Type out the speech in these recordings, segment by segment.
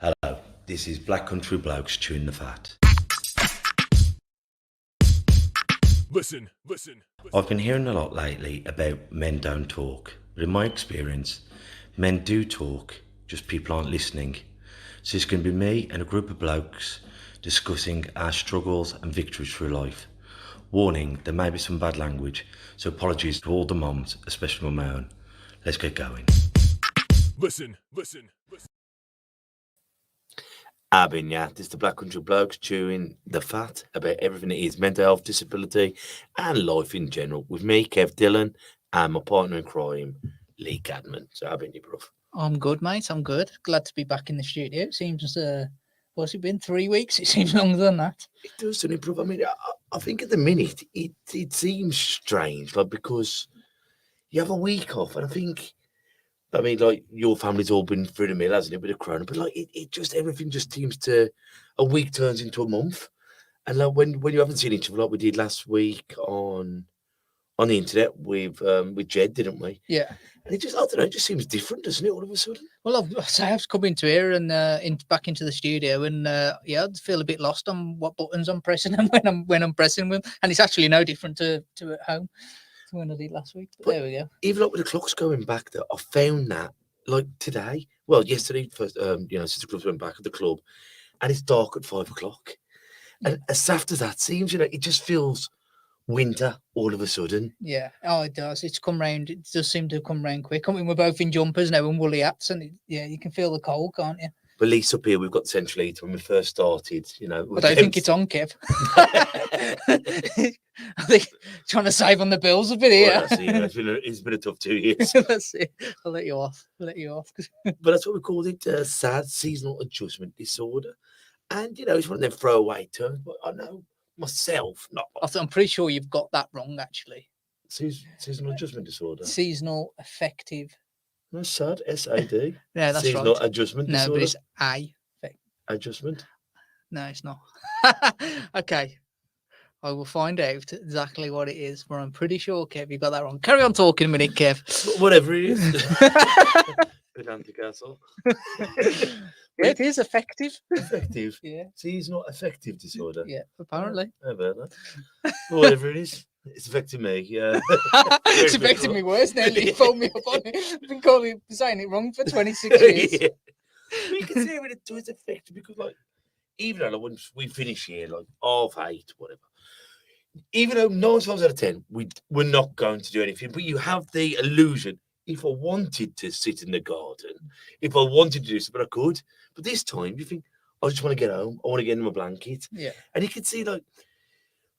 Hello, this is Black Country Blokes chewing the fat. Listen. I've been hearing a lot lately about men don't talk, but in my experience, men do talk, just people aren't listening. So it's going to be me and a group of blokes discussing our struggles and victories through life. Warning, there may be some bad language, so apologies to all the moms, especially my own. Let's get going. Listen. This is the Black Country Blokes chewing the fat about everything that is mental health, disability, and life in general. With me, Kev Dillon, and my partner in crime, Lee Cadman. So, how about you, bruv? I'm good, mate. I'm good. Glad to be back in the studio. It seems, what's it been, 3 weeks? It seems longer than that. It does, doesn't it, bruv? I mean, I think at the minute, it seems strange, like, because you have a week off, and like, your family's all been through the mill, hasn't it, with the corona? But, like, it just, everything just seems to, a week turns into a month. And, like, when you haven't seen each other, like we did last week on the internet with Jed, didn't we? Yeah. And it just, I don't know, it just seems different, doesn't it, all of a sudden? Well, I've come into here and back into the studio, and I feel a bit lost on what buttons I'm pressing and when I'm pressing them, and it's actually no different to at home to when I did last week. But there we go. Even like with the clocks going back, though, I found that like today, well, yesterday, first, since the clubs went back at the club, and it's dark at 5 o'clock, and as after that seems, it just feels winter all of a sudden. Yeah, it does. It's come round. It does seem to have come round quick. I mean, we're both in jumpers now and woolly hats, and you can feel the cold, can't you? But at least up here, we've got central heating. When we first started, I don't think it's on, Kev. I think trying to save on the bills a bit here. Well, it's been a tough 2 years. That's it. I'll let you off. But that's what we called it, SAD, Seasonal Adjustment Disorder. And, it's one of them throwaway terms, but I know myself, I'm pretty sure you've got that wrong, actually. Seasonal Adjustment Disorder. Seasonal Affective. No, SAD, S-A-D. Yeah, that's Seasonal right. Adjustment Disorder. No, but it's A. Adjustment. No, it's not. Okay. I will find out exactly what it is, but I'm pretty sure, Kev, you got that wrong. Carry on talking a minute, Kev. Whatever it is. Pedantic asshole. It is affective. Affective. Yeah. Seasonal Affective Disorder. Yeah, apparently. I've heard that. Whatever it is. It's affecting me, yeah. It's affecting me worse now. You phoned me up on it. I've been saying it wrong for 26 years. Yeah. But you can see how it does affect, because, like, even though when we finish here, like, 8:30, whatever, even though 9 times out of 10, we're not going to do anything, but you have the illusion, if I wanted to sit in the garden, if I wanted to do something, I could. But this time, you think, I just want to get home. I want to get in my blanket. Yeah. And you can see, like,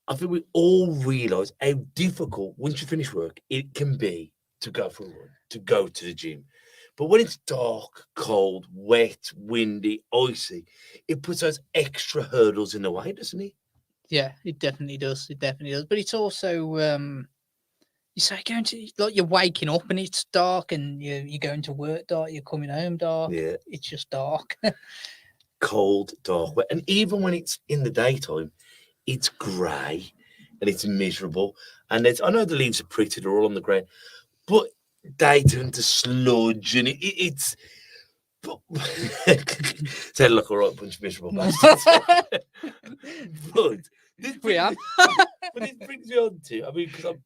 I think we all realise how difficult, once you finish work, it can be to go for a run, to go to the gym. But when it's dark, cold, wet, windy, icy, it puts those extra hurdles in the way, doesn't it? Yeah, it definitely does. But it's also, you say you're waking up and it's dark, and you're going to work dark, you're coming home dark. Yeah. It's just dark. Cold, dark, wet. And even when it's in the daytime, it's grey and it's miserable. And I know the leaves are pretty, they're all on the ground, but they turn to sludge, and it's sound like a right bunch of miserable bastards. But We are. But it brings me on to, because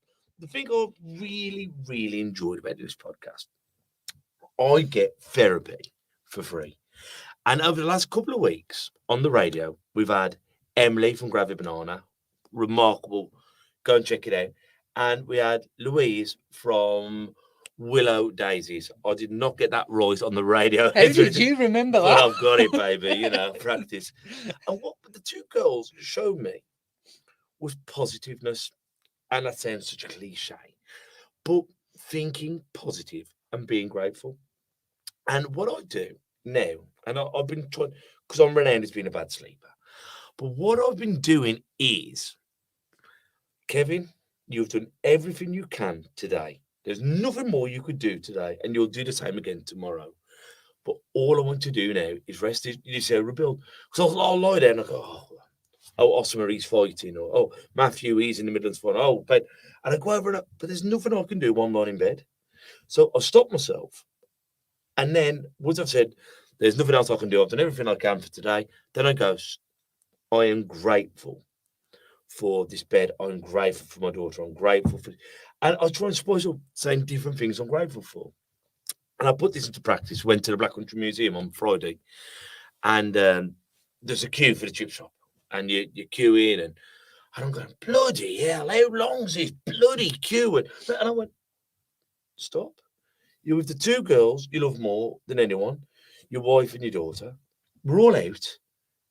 the thing I really, really enjoyed about this podcast, I get therapy for free. And over the last couple of weeks on the radio, we've had Emily from Gravy Banana, remarkable. Go and check it out. And we had Louise from Willow Daisies. I did not get that right on the radio. How did you remember that? Well, I've got it, baby. Practice. And what the two girls showed me was positiveness. And that sounds such a cliche, but thinking positive and being grateful. And what I do now, and I've been trying, because I'm renowned as being a bad sleeper, but what I've been doing is, Kevin, you've done everything you can today. There's nothing more you could do today, and you'll do the same again tomorrow. But all I want to do now is rest. You say rebuild. Because I'll lie there and I go, Osmer, he's fighting, or Matthew, he's in the Midlands fighting. And I go over and but there's nothing I can do while I'm lying in bed. So I stop myself. And then, once I've said, There's nothing else I can do. I've done everything I can for today. Then I go, I am grateful for this bed. I'm grateful for my daughter. I'm grateful for, and I try and spice up saying different things I'm grateful for. And I put this into practice. Went to the Black Country Museum on Friday, and there's a queue for the chip shop, and you queue in, and I'm going, bloody hell, how long's this bloody queue? And I went, stop. You're with the two girls you love more than anyone, your wife and your daughter. We're all out.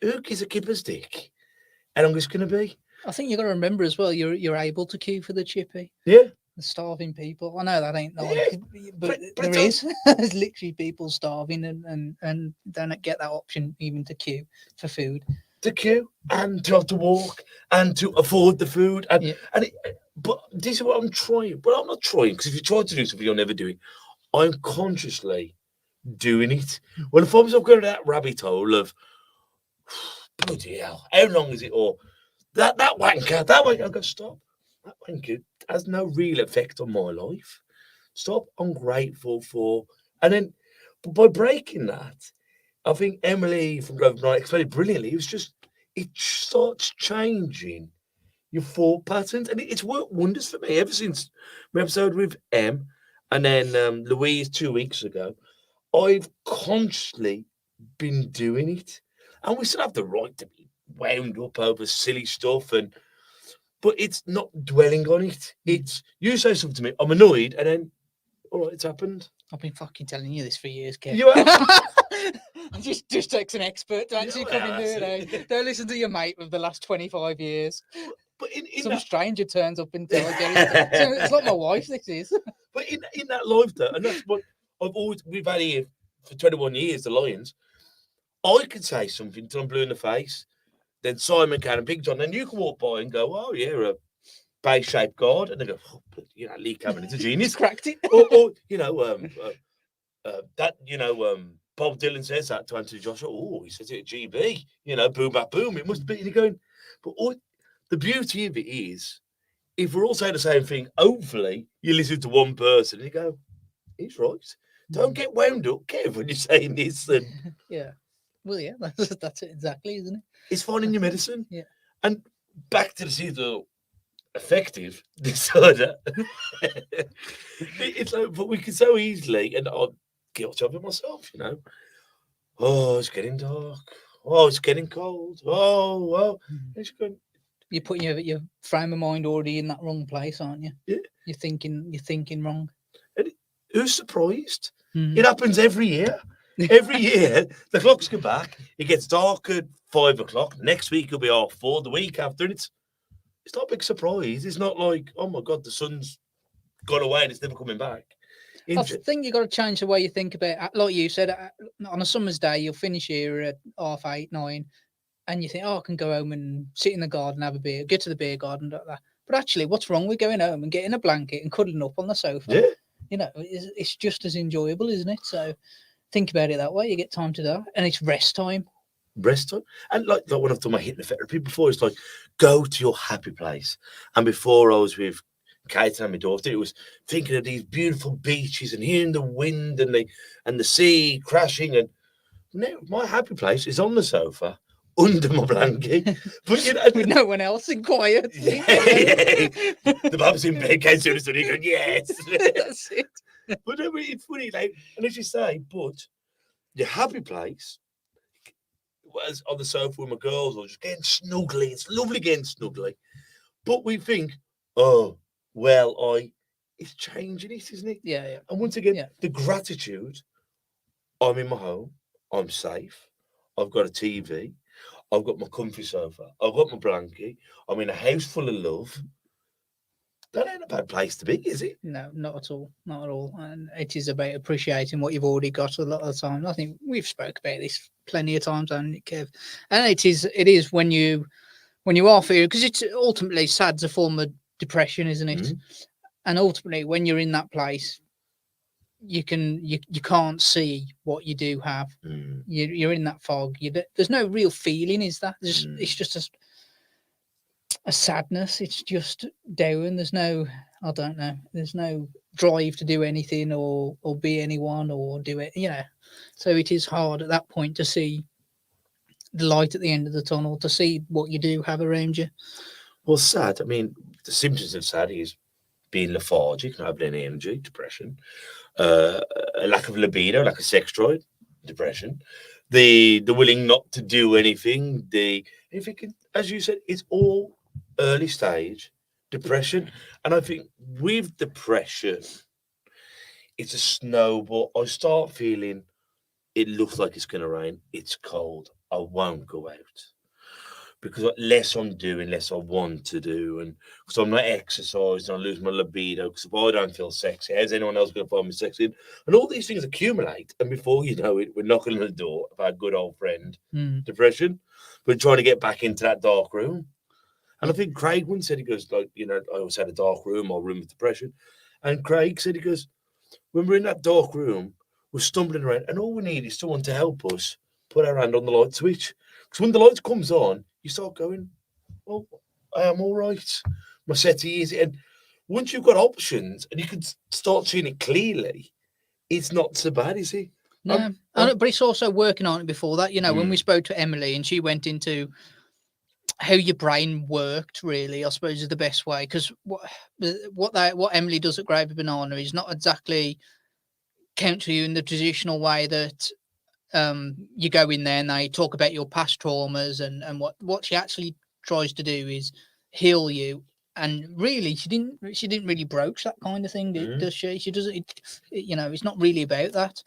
Who gives a kipper's dick? How long is going to be? I think you got to remember as well, you're able to queue for the chippy. Yeah. The starving people. I know that ain't nice, but but there is. There's literally people starving and don't get that option even to queue for food. To queue and to have to walk and to afford the food. But this is what I'm trying. Well, I'm not trying, because if you try to do something, you'll never do it. I'm consciously doing it. Well, if I was going down that rabbit hole of, bloody hell, how long is it? Or that wanker, I go, stop. That wanker has no real effect on my life. Stop. I'm grateful for. And then, but by breaking that, I think Emily from Grove Night explained it brilliantly. It starts changing your thought patterns, and it's worked wonders for me ever since my episode with Em, and then Louise 2 weeks ago. I've consciously been doing it, and we still have the right to be wound up over silly stuff, but it's not dwelling on it. It's you say something to me, I'm annoyed, and then all right, it's happened. I've been fucking telling you this for years, Kev. You have. just takes an expert to actually come in here. Don't listen to your mate of the last 25 years. But in Some that, stranger turns up until I get it. So it's like my wife, this is. but in that life, though, and that's what we've had here for 21 years, the Lions. I could say something till I'm blue in the face, then Simon can and Big John, then you can walk by and go, oh, yeah, a base-shaped guard, and they go, oh, Lee Cabinet's a genius. He's cracked it. or Bob Dylan says that to Anthony Joshua. Oh, he says it at GB. Boom, bap, boom. It must be. You're going, but the beauty of it is, if we're all saying the same thing, hopefully you listen to one person and you go, he's right. Don't get wound up, Kev, when you're saying this. And yeah. Well, yeah, that's it exactly, isn't it? it's finding your medicine. Yeah. And back to the seasonal affective disorder. It's like, but we can so easily, and I'm guilty of it myself, Oh, it's getting dark. Oh, it's getting cold. Oh, well. It's going. You're putting your frame of mind already in that wrong place, aren't you? Yeah. You're thinking wrong. And who's surprised? Mm. It happens every year. Every year, the clocks go back. It gets dark at 5 o'clock. Next week it'll be 4:30. The week after, it's not a big surprise. It's not like, oh my God, the sun's gone away and it's never coming back. I think you've got to change the way you think about it. Like you said, on a summer's day, you'll finish here at 8:30, 9, and you think, oh, I can go home and sit in the garden, have a beer, go to the beer garden, like that. But actually, what's wrong with going home and getting a blanket and cuddling up on the sofa? Yeah. It's just as enjoyable, isn't it? So think about it that way. You get time to that, and it's rest time. Rest time. And like when I've done my hypnotherapy before, it's like, go to your happy place. And before I was with Kate and my daughter, it was thinking of these beautiful beaches and hearing the wind and the sea crashing. And now my happy place is on the sofa under my blanket, but with no one else in quiet. Yeah. The mum's in bed, Kate's doing something, going, yes. That's it. But it's funny, and as you say, but your happy place was on the sofa with my girls, or just getting snuggly. It's lovely getting snuggly. But we think, oh, well, it's changing it, isn't it? Yeah. And once again, the gratitude, I'm in my home, I'm safe, I've got a TV, I've got my comfy sofa, I've got my blanket, I'm in a house full of love. That ain't a bad place to be, is it? No, not at all. Not at all. And it is about appreciating what you've already got a lot of the time. I think we've spoke about this plenty of times, haven't it, Kev? And it is when you are feeling, because it's ultimately sad's a form of depression, isn't it? Mm-hmm. And ultimately, when you're in that place, you can't see what you do have. Mm. You're in that fog. There's no real feeling, is that? It's just a sadness. It's just down. There's no, I don't know. There's no drive to do anything or be anyone or do it. So it is hard at that point to see the light at the end of the tunnel, to see what you do have around you. Well, sad. I mean, the symptoms of sad is being lethargic, not having any energy, depression, a lack of libido, lack of sex drive, depression, the willing not to do anything, as you said, it's all early stage depression. And I think with depression, it's a snowball. I start feeling it looks like it's going to rain. It's cold. I won't go out. Because less I'm doing, less I want to do. And because I'm not exercising, I lose my libido. Because if I don't feel sexy, how's anyone else going to find me sexy? And all these things accumulate. And before you know it, we're knocking on the door of our good old friend, depression. We're trying to get back into that dark room. And I think Craig once said, he goes, like, I always had a dark room or room of depression. And Craig said, he goes, when we're in that dark room, we're stumbling around. And all we need is someone to help us put our hand on the light switch. Because when the light comes on, you start going, oh, I am all right. My settee is. And once you've got options and you can start seeing it clearly, it's not so bad, is it? No, but it's also working on it before that. When we spoke to Emily and she went into how your brain worked, really, I suppose is the best way. Because what Emily does at Gravy Banana is not exactly counsel you in the traditional way that you go in there and they talk about your past traumas and what she actually tries to do is heal you. And really, she didn't really broach that kind of thing, does she? She doesn't. It's not really about that.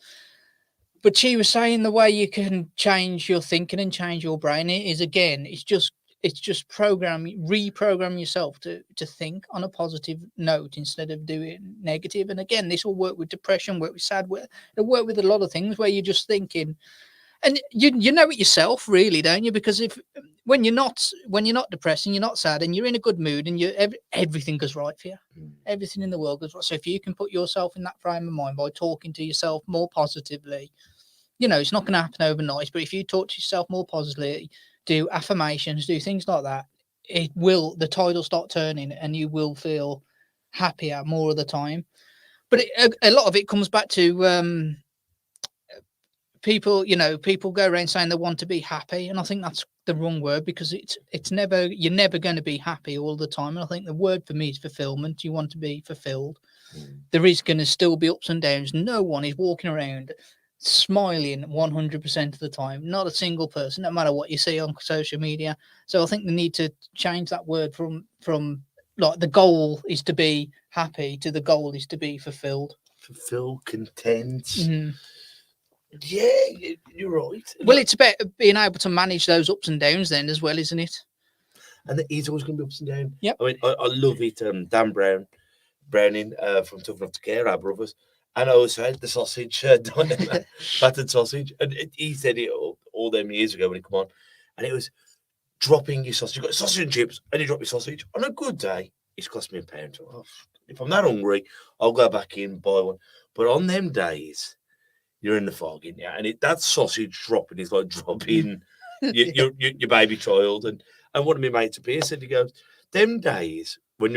But she was saying the way you can change your thinking and change your brain is, again, it's just reprogram yourself to think on a positive note instead of doing negative. And again, this will work with depression, work with sad, it'll work with a lot of things where you're just thinking, and you know it yourself, really, don't you? Because when you're not depressed and you're not sad and you're in a good mood and everything goes right for you, everything in the world goes right. So if you can put yourself in that frame of mind by talking to yourself more positively, it's not going to happen overnight. But if you talk to yourself more positively, do affirmations, do things like that, the tide will start turning and you will feel happier more of the time. But a lot of it comes back to people go around saying they want to be happy, and I think that's the wrong word, because you're never going to be happy all the time. And I think the word for me is fulfillment. You want to be fulfilled. There is going to still be ups and downs. No one is walking around smiling 100% of the time, not a single person, no matter what you see on social media. So I think they need to change that word from like the goal is to be happy to the goal is to be fulfilled, content. Yeah, you're right. Well, it's about being able to manage those ups and downs then as well, isn't it? And there is always going to be ups and downs. Yep. I mean, I love it. Dan Browning from Tough Enough to Care, our brothers. And I also had the sausage, battered sausage. And he said it all them years ago when he came on. And it was dropping your sausage. You got sausage and chips, and you drop your sausage. On a good day, it's cost me £1. Oh, if I'm that hungry, I'll go back in and buy one. But on them days, you're in the fog, yeah. And that sausage dropping is like dropping your baby child. And one of my mates up here said, he goes, them days when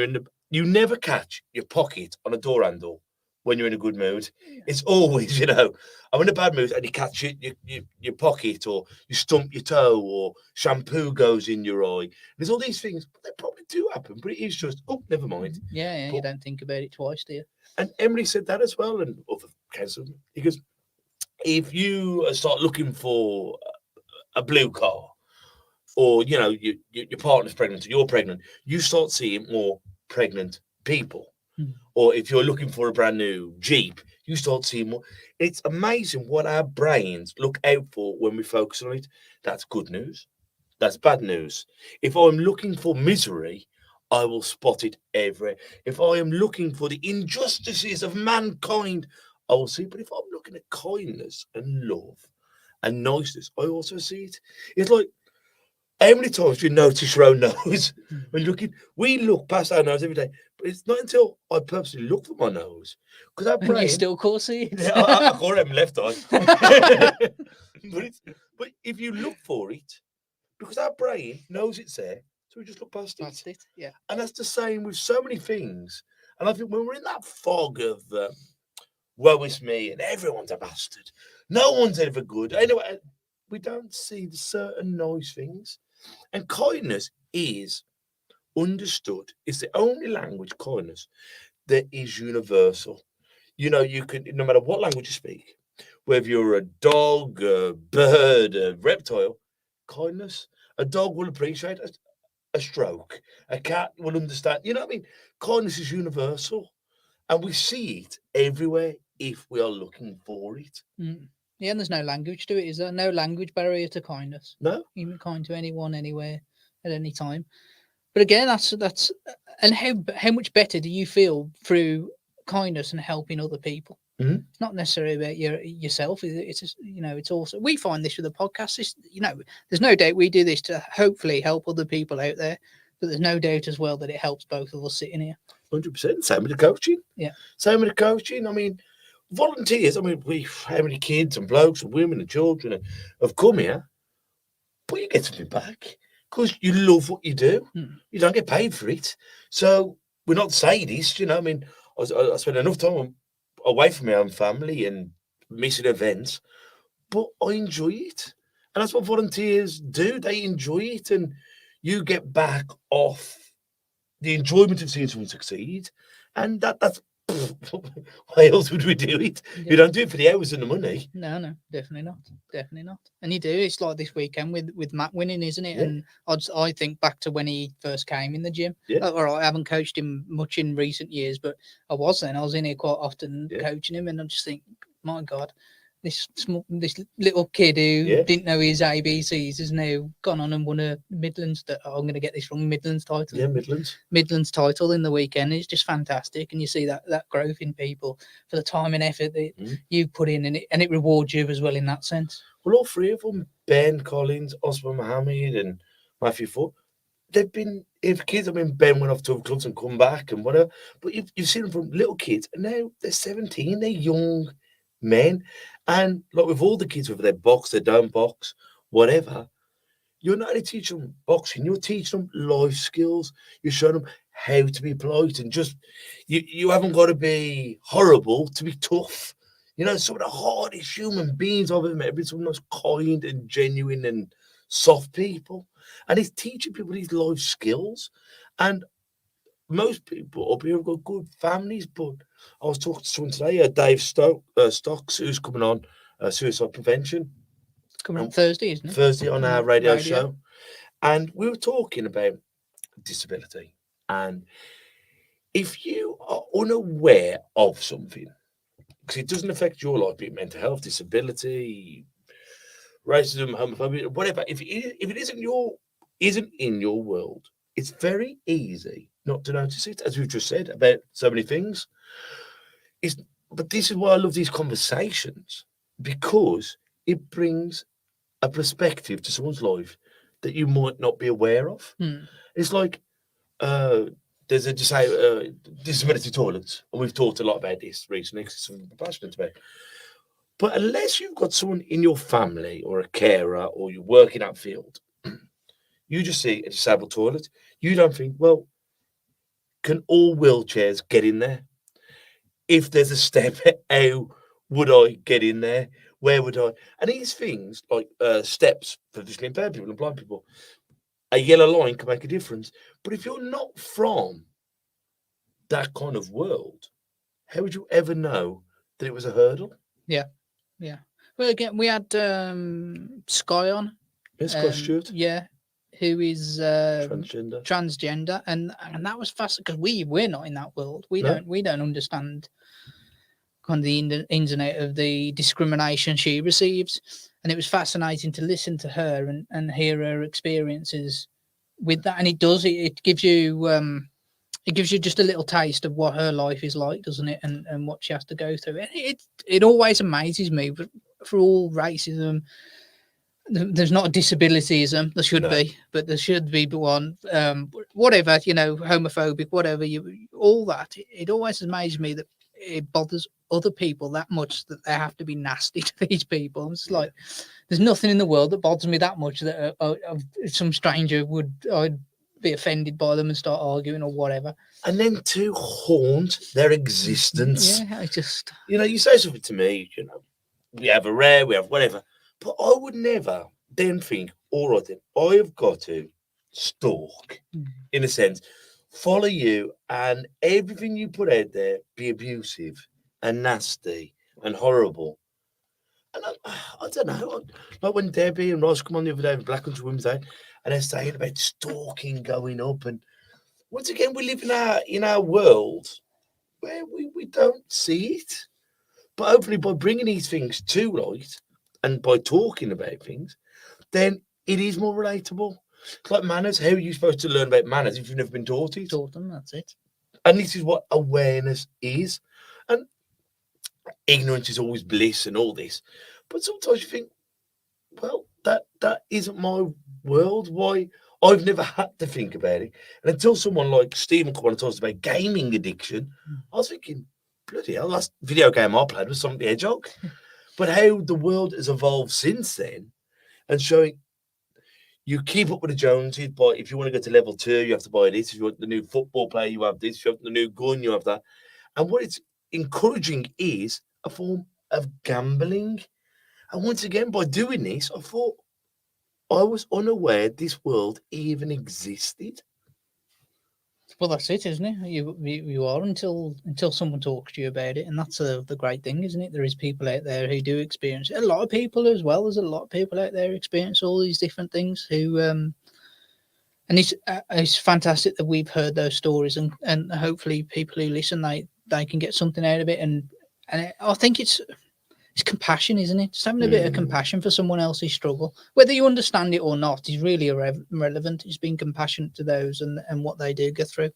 you never catch your pocket on a door handle when you're in a good mood. It's always, I'm in a bad mood and you catch your pocket, or you stump your toe, or shampoo goes in your eye. There's all these things, but they probably do happen, but it is just, oh, never mind. Yeah, but you don't think about it twice, do you? And Emily said that as well, and other counsel, because if you start looking for a blue car, or, your partner's pregnant, or you're pregnant, you start seeing more pregnant people. Or if you're looking for a brand new Jeep, you start seeing more. It's amazing what our brains look out for when we focus on it. That's good news. That's bad news. If I'm looking for misery, I will spot it everywhere. If I am looking for the injustices of mankind, I will see it. But if I'm looking at kindness and love and niceness, I also see it. It's like, how many times do you notice your own nose when you're looking? We look past our nose every day, but it's not until I purposely look for my nose, because our brain. You still can't see it. I call it my left eye. but if you look for it, because our brain knows it's there, So we just look past it. That's it. Yeah. And that's the same with so many things. And I think when we're in that fog of woe is me and everyone's a bastard, no one's ever good. Anyway, we don't see the certain nice things. And kindness is understood. It's the only language, kindness, that is universal. You know, you can, no matter what language you speak, whether you're a dog, a bird, a reptile, kindness, a dog will appreciate a stroke. A cat will understand. You know what I mean? Kindness is universal. And we see it everywhere if we are looking for it. Mm. Yeah, and there's no language to it, is there? No language barrier to kindness. No? You can be kind to anyone, anywhere, at any time. But again, that's and how much better do you feel through kindness and helping other people? Mhm. It's not necessarily about yourself. It's just, you know, it's also, we find this with the podcast. This, you know, there's no doubt we do this to hopefully help other people out there, but there's no doubt as well that it helps both of us sitting here. 100%. Same with the coaching. Yeah. Same with the coaching. I mean, volunteers, I mean, how many kids and blokes and women and children have come here, but you get something back because you love what you do. You don't get paid for it. So we're not sadists, you know. I mean, I spend enough time away from my own family and missing events, but I enjoy it. And that's what volunteers do. They enjoy it, and you get back off the enjoyment of seeing someone succeed. And that's why else would we do it? Yeah. You don't do it for the hours and the money. No, definitely not. Definitely not. And you do. It's like this weekend with Matt winning, isn't it? Yeah. And I think back to when he first came in the gym. Yeah. Or I haven't coached him much in recent years, but I was then. I was in here quite often Yeah. coaching him, and I just think, my God, this little kid who Yeah. didn't know his ABCs has now gone on and won a Midlands. I'm going to get this wrong. Midlands title. Yeah, Midlands. Title in the weekend. It's just fantastic, and you see that growth in people for the time and effort that you put in, and it rewards you as well in that sense. Well, all three of them, Ben Collins, Osman Mohammed, and Matthew Ford, they've been, if kids, I mean, Ben went off to clubs and come back and whatever, but you've seen them from little kids, and now they're 17, they're young men. And like with all the kids, whether they box, they don't box, whatever, you're not only teaching them boxing, you're teaching them life skills. You're showing them how to be polite, and just, you haven't got to be horrible to be tough. You know, some of the hardest human beings I've ever met have been some of the most kind and genuine and soft people. And it's teaching people these life skills. And most people up here have got good families, but I was talking to someone today, Dave Stocks, who's coming on suicide prevention. Coming up Thursday, isn't it? Thursday on our radio Radio. show. And we were talking about disability. And if you are unaware of something, because it doesn't affect your life, be it mental health, disability, racism, homophobia, whatever, if it isn't in your world, it's very easy not to notice it, as we've just said about so many things. But this is why I love these conversations, because it brings a perspective to someone's life that you might not be aware of. It's like there's a disability toilets, and we've talked a lot about this recently because it's something I'm passionate about. But unless you've got someone in your family or a carer or you work in that field, you just see a disabled toilet, you don't think, well, can all wheelchairs get in there? If there's a step, how would I get in there? Where would I? And these things, like steps for visually impaired people and blind people, a yellow line can make a difference. But if you're not from that kind of world, how would you ever know that it was a hurdle? Yeah. Well, again, we had Sky on. Yes, Scott Stewart, Yeah, who is transgender. and that was fast because we're not in that world. We No. don't understand kind of the ins and outs of the discrimination she receives, and it was fascinating to listen to her and hear her experiences with that. And it gives you just a little taste of what her life is like, doesn't it? And what she has to go through. And it always amazes me, but for all racism, there's not a disabilityism. There should be, but there should be one. Whatever, homophobic, whatever, all that. It always amazes me that it bothers other people that much that they have to be nasty to these people. It's like there's nothing in the world that bothers me that much that some stranger I'd be offended by them and start arguing or whatever. And then to haunt their existence. Yeah, I just You know, you say something to me, you know, we have a rare, we have whatever. But I would never then think, all right, then, I have got to stalk, in a sense, follow you, and everything you put out there be abusive and nasty and horrible. And I don't know, like when Debbie and Ross come on the other day, Black Country Women's Day, and they're saying about stalking going up. And once again, we live in our world where we don't see it. But hopefully by bringing these things to light and by talking about things, then it is more relatable. It's like manners. How are you supposed to learn about manners if you've never been taught it? taught them, that's it. And this is what awareness is. And ignorance is always bliss and all this. But sometimes you think, well, that isn't my world. Why? I've never had to think about it. And until someone like Stephen come on and talks about gaming addiction, I was thinking, bloody hell, last video game I played was Sonic the Hedgehog. But how the world has evolved since then, and showing you keep up with the Joneses, but if you want to go to level 2, you have to buy this. If you want the new football player, you have this. If you have the new gun, you have that. And what it's encouraging is a form of gambling. And once again, by doing this, I thought I was unaware this world even existed. Well, that's it, isn't it? You are until someone talks to you about it, and that's the great thing, isn't it? There is people out there who do experience it. A lot of people as well. There's a lot of people out there who experience all these different things. Who and it's fantastic that we've heard those stories, and hopefully people who listen they can get something out of it. And I think it's compassion, isn't it? Just having a bit of compassion for someone else's struggle, whether you understand it or not, is really irrelevant. It's being compassionate to those and what they do go through.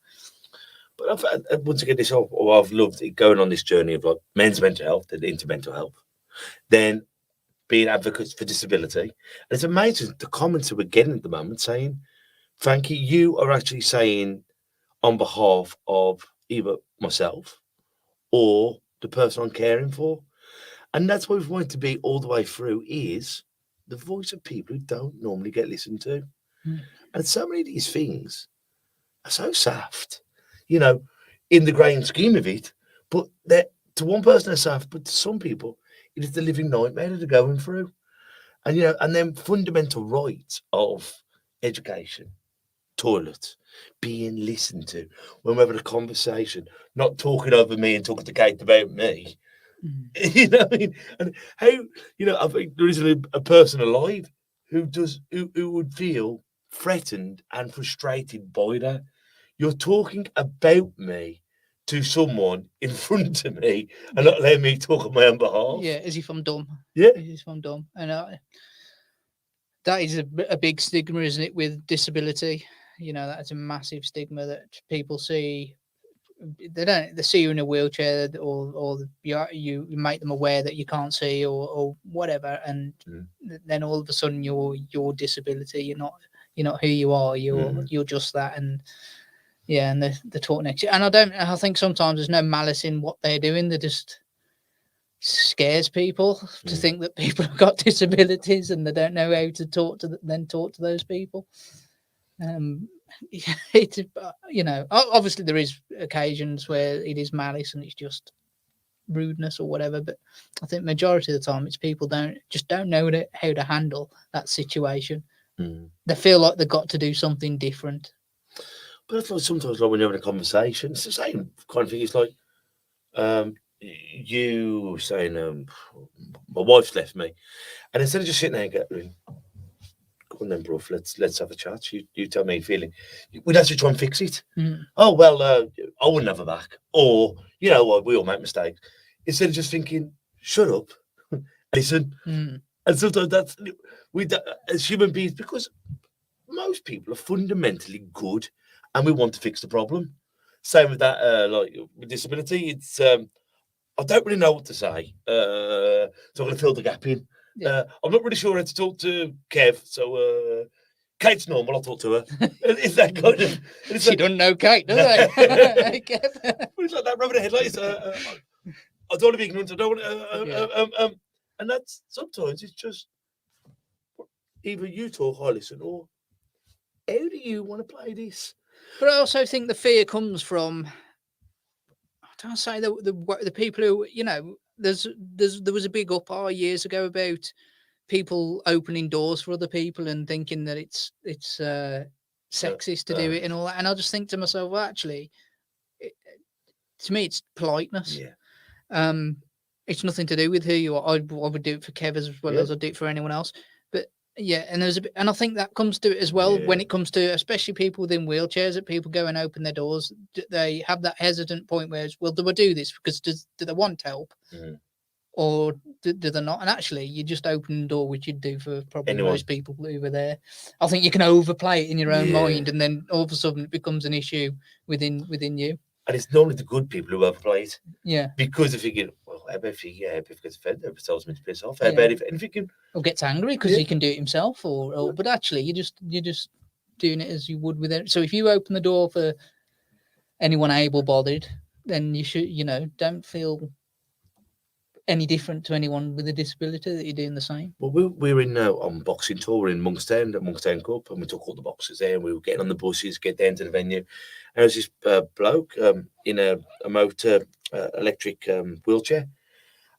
But once again, I've loved it going on this journey of like men's mental health and into mental health, then being advocates for disability. And it's amazing the comments that we're getting at the moment saying, Frankie, you are actually saying on behalf of either myself or the person I'm caring for. And that's what we've wanted to be all the way through, is the voice of people who don't normally get listened to. And so many of these things are so soft, you know, in the grand scheme of it. But to one person, they're soft, but to some people, it is the living nightmare that they're going through. And, you know, and then fundamental rights of education, toilets, being listened to, when we're having a conversation, not talking over me and talking to Kate about me. You know what I mean? And how, you know, I think there isn't a person alive who would feel threatened and frustrated by that. You're talking about me to someone in front of me and not letting me talk on my own behalf. Yeah, as if I'm dumb. Yeah. As if I'm dumb. And that is a big stigma, isn't it, with disability? You know, that's a massive stigma that people see. They see you in a wheelchair, or you make them aware that you can't see or whatever, and then all of a sudden your disability, you're not who you are, you're just that. And yeah, and they're taught next year. And I think sometimes there's no malice in what they're doing. They just scares people to think that people have got disabilities and they don't know how to talk to those people. It's, you know, obviously there is occasions where it is malice and it's just rudeness or whatever, but I think majority of the time it's people don't know how to handle that situation. They feel like they've got to do something different. But I thought sometimes, like when you're having a conversation, it's the same kind of thing. It's like you saying, my wife's left me, and instead of just sitting there and going, "Come on then, bro, let's have a chat. You tell me you're feeling." We'd actually try and fix it. Oh well, I wouldn't have her back, or you know what, we all make mistakes. Instead of just thinking, "Shut up, listen." And sometimes that's as human beings, because most people are fundamentally good, and we want to fix the problem. Same with that, like with disability, it's I don't really know what to say, so I'm going to fill the gap in. Yeah. I'm not really sure how to talk to Kev, so Kate's normal. I'll talk to her. It's that kind of. She doesn't know Kate, does she? Hey, Kev. It's like that, rubbing her head like this. I don't want to be ignorant. I don't want to. And that's sometimes it's just either you talk, I listen, or how do you want to play this? But I also think the fear comes from, I don't say the people who, there was a big uproar years ago about people opening doors for other people and thinking that it's sexist to do it and all that. And I just think to myself, well, actually, to me, it's politeness. Yeah. It's nothing to do with who you are. I would do it for Kev as well as I do it for anyone else. But yeah, and and I think that comes to it as well when it comes to especially people within wheelchairs. That people go and open their doors, they have that hesitant point where, well, do I do this because do they want help, or do they not? And actually, you just open the door, which you'd do for probably most people who were there. I think you can overplay it in your own mind, and then all of a sudden it becomes an issue within you. And it's normally the good people who overplay it. Yeah. Because if you get, well, how about if he gets offended, if tells me to piss off? How about if he can, or gets angry because he can do it himself, or but actually you're just doing it as you would with it. So if you open the door for anyone able-bodied, then you should, don't feel any different to anyone with a disability that you're doing the same. Well, we're in on boxing tour. We're in Monkstown, at Monkstown Cup, and we took all the boxers there, and we were getting on the buses, get down to the venue. And there was this bloke in a motor electric wheelchair,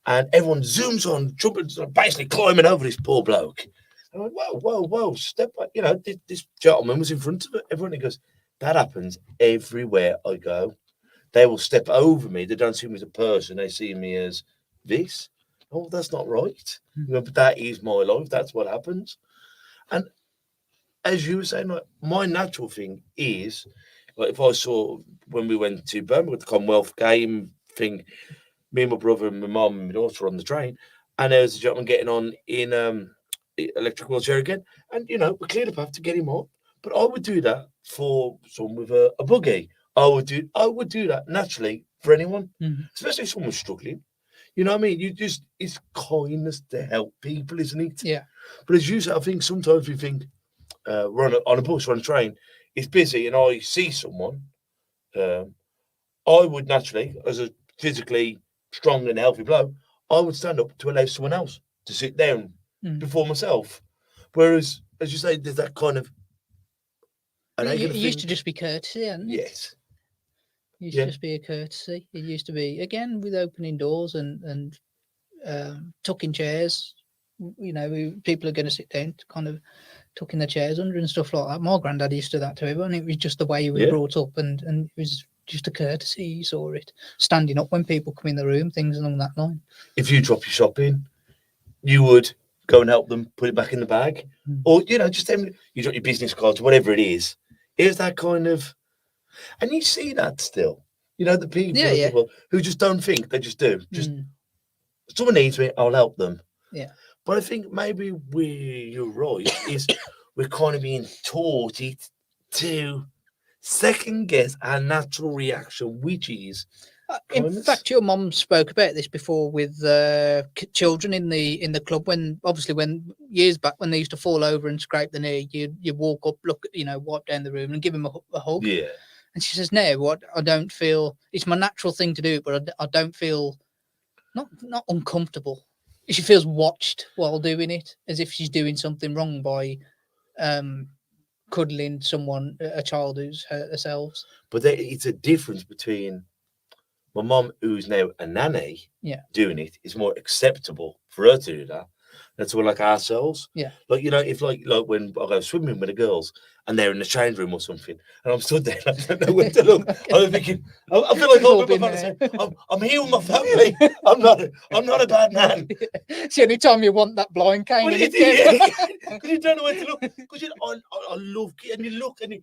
and everyone zooms on, jumping, basically climbing over this poor bloke. And I went, whoa, step back. This gentleman was in front of everyone. He goes, that happens everywhere I go. They will step over me. They don't see me as a person. They see me as this. Oh, that's not right. But that is my life. That's what happens. And as you were saying, like, my natural thing is, like, if I saw when we went to Birmingham with the Commonwealth game thing, me and my brother and my mum and my daughter were on the train, and there was a gentleman getting on in electric wheelchair again, and we cleared a path to get him on. But I would do that for someone with a buggy. I would do that naturally for anyone, especially if someone's struggling. You know what I mean? It's kindness to help people, isn't it? Yeah. But as you said, I think sometimes we think we're on a bus or on a train, it's busy, and I see someone, I would naturally, as a physically strong and healthy bloke, I would stand up to allow someone else to sit down before myself. Whereas, as you say, there's that kind of... It used to just be courtesy, hadn't it? Yes. It used to just be a courtesy. It used to be, again, with opening doors and tucking chairs. People are going to sit down, kind of tucking the chairs under and stuff like that. My granddad used to do that to everyone. It was just the way he was brought up, and it was just a courtesy. You saw it. Standing up when people come in the room, things along that line. If you drop your shopping, you would go and help them put it back in the bag. Or, just you drop your business cards, whatever it is. Here's that kind of... And you see that still. The people who just don't think, they just do. Just someone needs me, I'll help them. Yeah. But I think maybe you're right, is we're kind of being taught it to second guess our natural reaction, which is... In fact, your mum spoke about this before with children in the club, when years back when they used to fall over and scrape the knee, you walk up, look, wipe down the room and give them a hug. Yeah. And she says, no, what I don't feel, it's my natural thing to do, but I don't feel not uncomfortable. She feels watched while doing it, as if she's doing something wrong by cuddling a child who's hurt themselves. But it's a difference between my mum, who's now a nanny, doing it, is more acceptable for her to do that than someone like ourselves. Yeah. Like, if like when I go swimming with the girls and they're in the change room or something, and I'm stood there and I don't know where to look. I'm thinking, I feel like I'm here with my family. I'm not a bad man. It's the only time you want that blind cane. Because you don't know where to look. Because I love kids, and you look and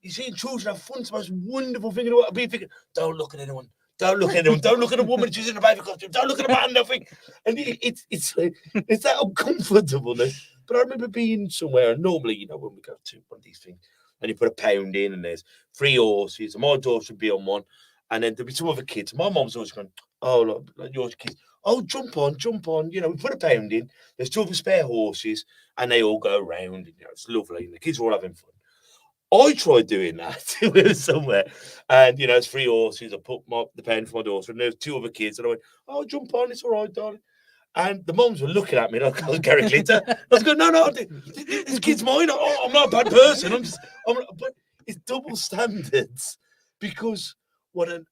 you see children have fun. It's the most wonderful thing in the world. I'll be thinking, don't look at anyone. Don't look at anyone. Don't look at a woman. She's in a baby costume. Don't look at a man. Nothing. And it's that uncomfortableness. But I remember being somewhere, and normally, when we go to one of these things, and you put £1 in, and there's 3 horses, and my daughter would be on one, and then there'd be some other kids. My mom's always going, oh, like your kids. Oh, jump on. We put £1 in. There's 2 other spare horses, and they all go around. And, it's lovely, and the kids are all having fun. I tried doing that. We were somewhere, and it's 3 horses. I put the pen for my daughter, and there's 2 other kids, and I went, "Oh, jump on, it's all right, darling." And the moms were looking at me like I was Gary Glitter. I was going, "No, this kid's mine. I'm not a bad person. But it's double standards because what a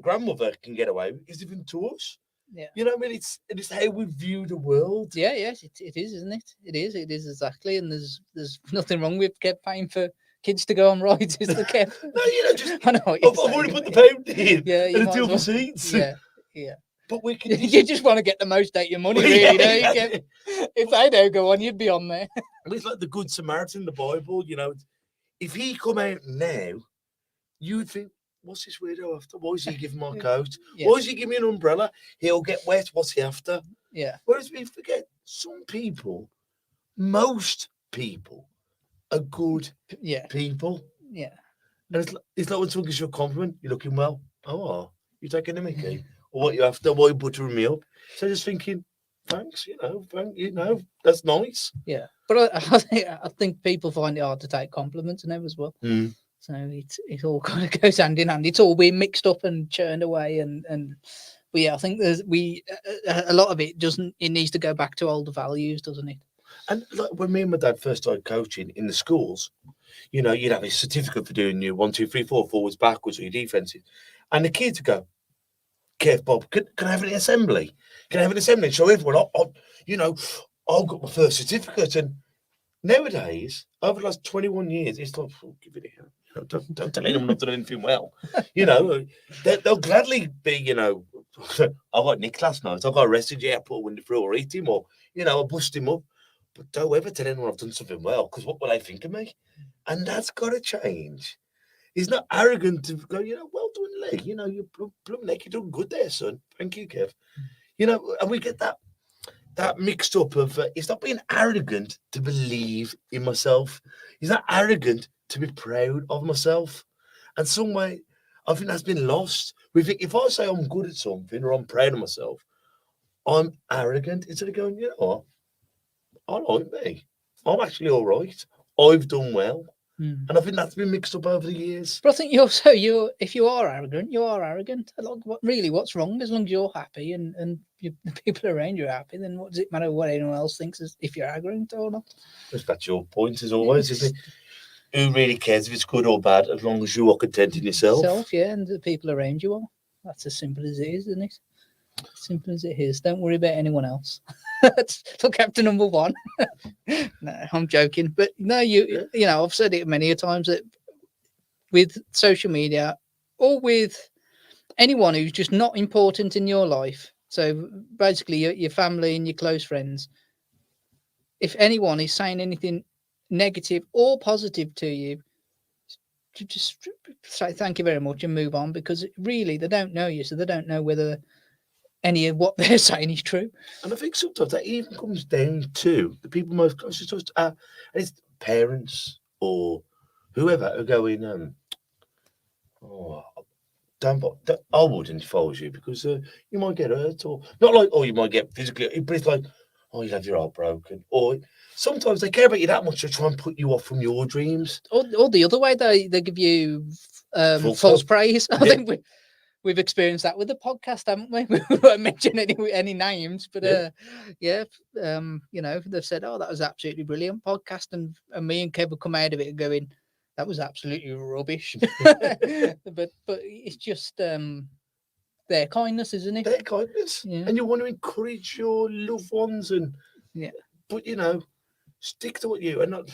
grandmother can get away with is even to us. Yeah. You know what I mean? It's how we view the world. Yeah, yes, it is, isn't it? It is exactly. And there's nothing wrong with Kev paying for kids to go on rides, is the Kev? No, you know, just I know what I've you're already saying. put the pound in. Yeah, you and the might two as well. seats. Yeah, yeah. But we can. You just want to get the most out of your money, really, don't you, Kev? If they don't go on, you'd be on there. It's like the Good Samaritan in the Bible, you know. If he come out now, you'd think, what's this weirdo after? Why is he giving my coat? Yeah. Why is he giving me an umbrella? He'll get wet. What's he after? Yeah. Whereas we forget some people, most people, are good Yeah. people. Yeah. And it's like when someone gives you a compliment, you're looking well. Oh, you taking a mickey? Or what you after? Why you buttering me up? So just thinking, thanks, that's nice. Yeah. But I think people find it hard to take compliments now as well. Mm. So it all kind of goes hand in hand. It's all being mixed up and churned away, and but yeah, I think there's a lot of it doesn't. It needs to go back to older values, doesn't it? And like when me and my dad first started coaching in the schools, you know, you'd have a certificate for doing your 1, 2, 3, 4 forwards, backwards, or your defensive, and the kids would go, "Kev, Bob, can I have an assembly? Can I have an assembly and show everyone? I've got my first certificate." And nowadays, over the last 21 years, it's like, oh, give it here. You know, don't tell anyone I've done anything well. You know, they'll gladly be, you know, I got nicked last night. I got arrested. Yeah, I put a window through or eat him or, you know, I bust him up. But don't ever tell anyone I've done something well, because what will they think of me? And that's got to change. He's not arrogant to go, you know, well done, Lee. You know, you're plum neck. You're doing good there, son. Thank you, Kev. You know, and we get that mixed up of it's not being arrogant to believe in myself. It's not arrogant to be proud of myself. And some way, I think that's been lost. We think if I say I'm good at something or I'm proud of myself, I'm arrogant instead of going, you know what? I like me. I'm actually all right. I've done well. And I think that's been mixed up over the years. But I think if you are arrogant, you are arrogant. Like, what's wrong? As long as you're happy and the people around you are happy, then what does it matter what anyone else thinks if you're arrogant or not? That's your point as always, isn't it? Who really cares if it's good or bad as long as you are content in yourself? Yeah, and the people around you are. That's as simple as it is, isn't it? As simple as it is. Don't worry about anyone else. Look after number one. No, I'm joking. But no, you know, I've said it many a times that with social media or with anyone who's just not important in your life, so basically your family and your close friends, if anyone is saying anything negative or positive to you, just say thank you very much and move on, because really they don't know you, so they don't know whether any of what they're saying is true. And I think sometimes that even comes down to the people most closest to us, and it's parents or whoever are going, I wouldn't if I was you, because you might get hurt, or not like, you might get physically, but it's like, you'll have your heart broken. Or sometimes they care about you that much to try and put you off from your dreams. Or the other way, they give you false praise. I think we've experienced that with the podcast, haven't we? We won't mention any names, but you know, they've said, "Oh, that was absolutely brilliant podcast," and me and Kev will come out of it going, "That was absolutely rubbish." but it's just their kindness, isn't it? Their kindness, and you want to encourage your loved ones, and but you know, stick to what you and not.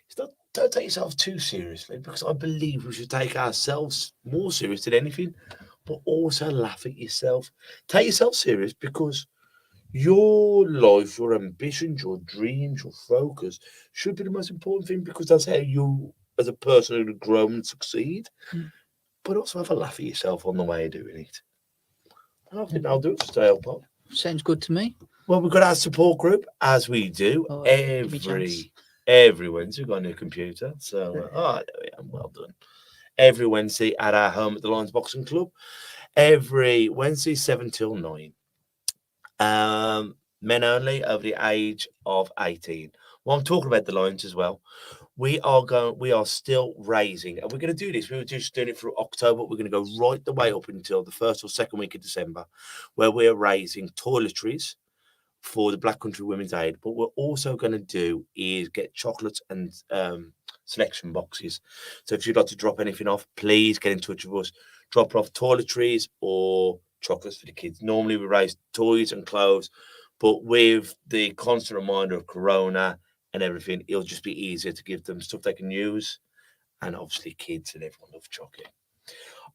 It's not. Don't take yourself too seriously, because I believe we should take ourselves more serious than anything, but also laugh at yourself. Take yourself serious, because your life, your ambitions, your dreams, your focus should be the most important thing, because that's how you, as a person, will grow and succeed. But also have a laugh at yourself on the way of doing it. And I think I'll do it for today, Pop. Sounds good to me. Well, we've got our support group, as we do every Wednesday. We've got a new computer, so well done. Every Wednesday at our home at the Lions Boxing Club. Every Wednesday, 7 till 9. Men only over the age of 18. Well, I'm talking about the Lions as well. We are still raising, and we're going to do this. We were just doing it through October. We're going to go right the way up until the first or second week of December, where we're raising toiletries for the Black Country Women's Aid. But we're also going to do is get chocolates and selection boxes. So if you'd like to drop anything off, please get in touch with us. Drop off toiletries or chocolates for the kids. Normally we raise toys and clothes, but with the constant reminder of Corona and everything, it'll just be easier to give them stuff they can use. And obviously kids and everyone love chocolate.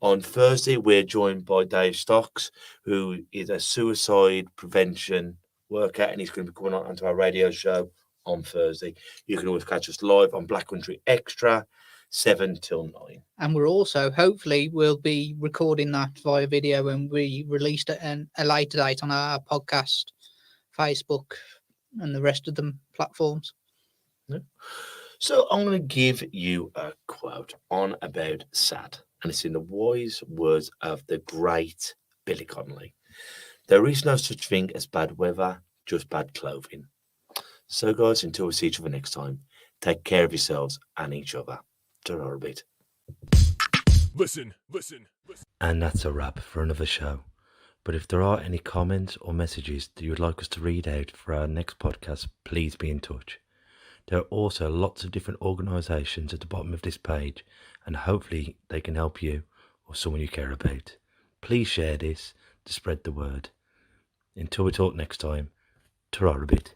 On Thursday, we're joined by Dave Stocks, who is a suicide prevention worker, and he's going to be coming on onto our radio show on Thursday. You can always catch us live on Black Country Extra, 7 till 9. And we're also, hopefully, we'll be recording that via video and we released it in a later date on our podcast, Facebook, and the rest of the platforms. Yeah. So I'm going to give you a quote on about sad, and it's in the wise words of the great Billy Connolly. There is no such thing as bad weather, just bad clothing. So guys, until we see each other next time, take care of yourselves and each other. Ta-ra a bit. Listen. And that's a wrap for another show. But if there are any comments or messages that you would like us to read out for our next podcast, please be in touch. There are also lots of different organisations at the bottom of this page, and hopefully they can help you or someone you care about. Please share this to spread the word. Until we talk next time, ta-ra a bit.